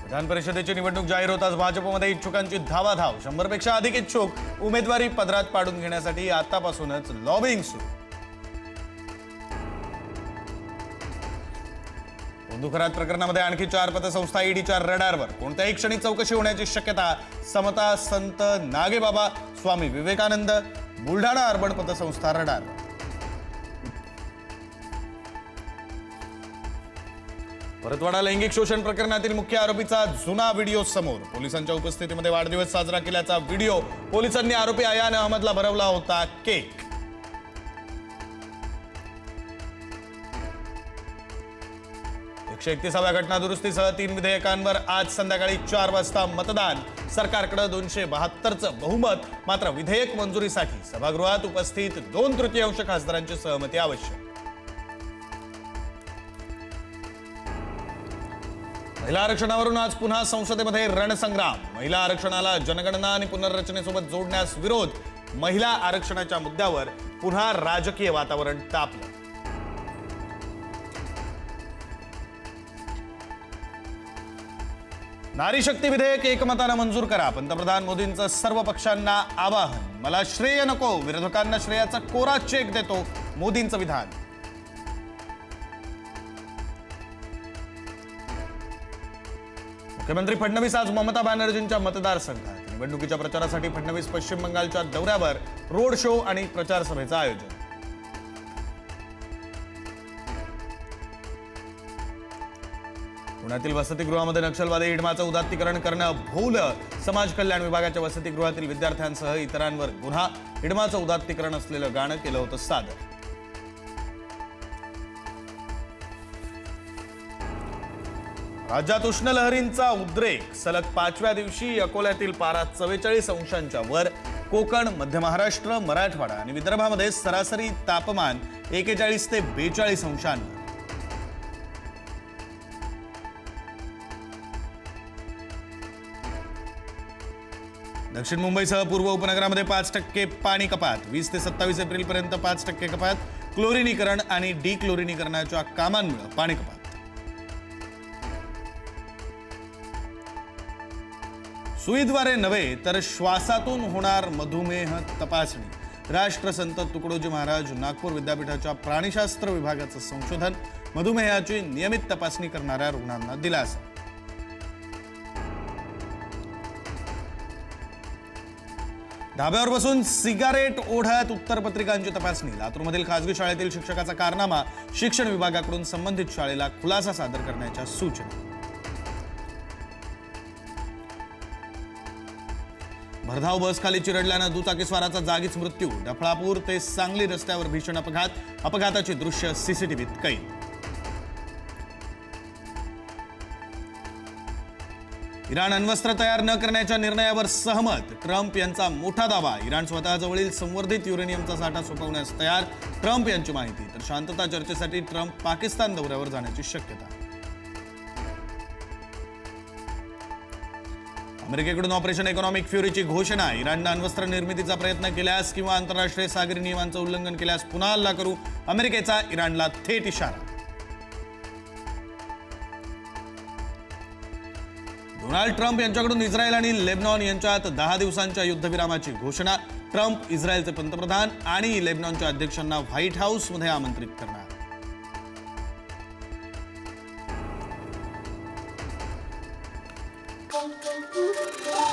विधान परिषदेची निवडणूक जाहीर होताच भाजपमध्ये इच्छुकांची धावाधाव. 100 पेक्षा अधिक इच्छुक उमेदवारी पदरात पाडून घेण्यासाठी आतापासूनच लॉबिंग सुरू. बंदुखरात प्रकरणामध्ये आणखी 4 पतसंस्था ईडीच्या रडारवर. कोणत्याही क्षणी चौकशी होण्याची शक्यता. समता संत नागेबाबा स्वामी विवेकानंद बुलढाणा अर्बन पतसंस्था रडारवर. परतवाडा लैंगिक शोषण प्रकरणातील मुख्य आरोपीचा जुना व्हिडिओ समोर. पोलिसांच्या उपस्थितीमध्ये वाढदिवस साजरा केल्याचा व्हिडिओ. पोलिसांनी आरोपी अयान अहमदला भरवला होता केक. एकशे 31व्या घटना दुरुस्तीसह 3 विधेयकांवर आज संध्याकाळी 4 वाजता मतदान. सरकारकडे 272चं बहुमत. मात्र विधेयक मंजुरीसाठी सभागृहात उपस्थित 2/3 खासदारांची सहमती आवश्यक. महिला आरक्षणावरून आज पुन्हा संसदेमध्ये रणसंग्राम. महिला आरक्षणाला जनगणना आणि पुनर्रचनेसोबत जोडण्यास विरोध. महिला आरक्षणाच्या मुद्द्यावर पुन्हा राजकीय वातावरण तापलं. नारी शक्ती विधेयक एकमतानं मंजूर करा. पंतप्रधान मोदींचं सर्व पक्षांना आवाहन. मला श्रेय नको, विरोधकांना श्रेयाचा कोरा चेक देतो, मोदींचं विधान. मुख्यमंत्री फडणवीस आज ममता बॅनर्जींच्या मतदारसंघात. निवडणुकीच्या प्रचारासाठी फडणवीस पश्चिम बंगालच्या दौऱ्यावर. रोड शो आणि प्रचार सभेचं आयोजन. पुण्यातील वसतिगृहामध्ये नक्षलवादी हिडमाचं उदात्तीकरण करणं भोवलं. समाज कल्याण विभागाच्या वसतिगृहातील विद्यार्थ्यांसह इतरांवर गुन्हा. हिडमाचं उदात्तीकरण असलेलं गाणं केलं होतं सादर. राज्यात उष्णलहरींचा उद्रेक. सलग 5व्या दिवशी अकोल्यातील पारा 44 अंशांच्या वर. कोकण, मध्य महाराष्ट्र, मराठवाडा आणि विदर्भामध्ये सरासरी तापमान 41 ते 42 अंशांवर. दक्षिण मुंबईसह पूर्व उपनगरामध्ये 5% पाणी कपात. 20 ते 27 एप्रिलपर्यंत 5% कपात. क्लोरिनीकरण आणि डिक्लोरिनीकरणाच्या कामांमुळे पाणी कपात. सुईद्वारे नव्हे तर श्वासातून होणार मधुमेह तपासणी. राष्ट्रसंत तुकडोजी महाराज नागपूर विद्यापीठाच्या प्राणीशास्त्र विभागाचं संशोधन. मधुमेहाची नियमित तपासणी करणाऱ्या रुग्णांना दिलासा. ढाब्यावर बसून सिगारेट ओढत उत्तरपत्रिकांची तपासणी. लातूरमधील खासगी शाळेतील शिक्षकाचा कारनामा. शिक्षण विभागाकडून संबंधित शाळेला खुलासा सादर करण्याच्या सूचना. भरधाव बस खाली चिरडल्यानं दुचाकीस्वाराचा जागीच मृत्यू. डफळापूर ते सांगली रस्त्यावर भीषण अपघात. अपघाताची दृश्य सीसीटीव्हीत कैद. इराण अण्वस्त्र तयार न करण्याच्या निर्णयावर सहमत. ट्रम्प यांचा मोठा दावा. इराण स्वतःजवळील संवर्धित युरेनियमचा साठा सोपवण्यास तयार. ट्रम्प यांची माहिती. तर शांतता चर्चेसाठी ट्रम्प पाकिस्तान दौऱ्यावर जाण्याची शक्यता. अमेरिकेकडून ऑपरेशन इकॉनॉमिक फ्युरीची घोषणा. इराणनं अण्वस्त्र निर्मितीचा प्रयत्न केल्यास किंवा आंतरराष्ट्रीय सागरी नियमांचं उल्लंघन केल्यास पुन्हा हल्ला करू. अमेरिकेचा इराणला थेट इशारा. डोनाल्ड ट्रम्प यांच्याकडून इस्रायल आणि लेबनॉन यांच्यात 10 दिवसांच्या युद्धविरामाची घोषणा. ट्रम्प इस्रायलचे पंतप्रधान आणि लेबनॉनच्या अध्यक्षांना व्हाईट हाऊसमध्ये आमंत्रित करणार. Thank you.